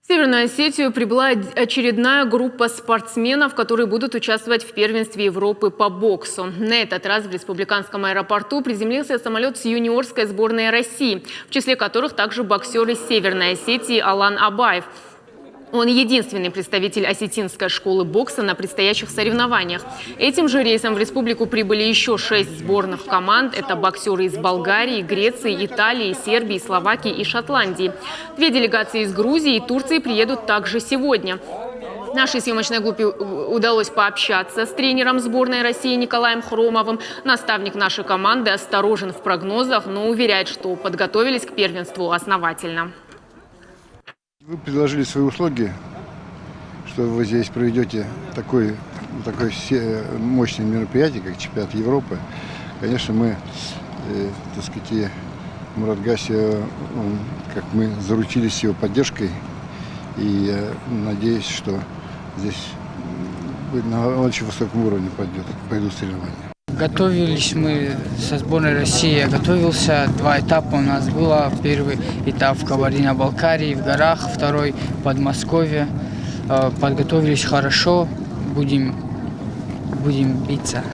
В Северную Осетию прибыла очередная группа спортсменов, которые будут участвовать в первенстве Европы по боксу. На этот раз в республиканском аэропорту приземлился самолет с юниорской сборной России, в числе которых также боксер из Северной Осетии Алан Абаев. Он единственный представитель осетинской школы бокса на предстоящих соревнованиях. Этим же рейсом в республику прибыли еще 6 сборных команд. Это боксеры из Болгарии, Греции, Италии, Сербии, Словакии и Шотландии. 2 делегации из Грузии и Турции приедут также сегодня. Нашей съемочной группе удалось пообщаться с тренером сборной России Николаем Хромовым. Наставник нашей команды осторожен в прогнозах, но уверяет, что подготовились к первенству основательно. Вы предложили свои услуги, что вы здесь проведете такое мощное мероприятие, как чемпионат Европы. Конечно, мы, так сказать, Мурат Гаси, как мы заручились его поддержкой, и надеюсь, что здесь на очень высоком уровне пойдут соревнования. Готовились мы со сборной России. Я готовился. 2 этапа у нас было. Первый этап в Кабардино-Балкарии, в горах. Второй в Подмосковье. Подготовились хорошо. Будем биться.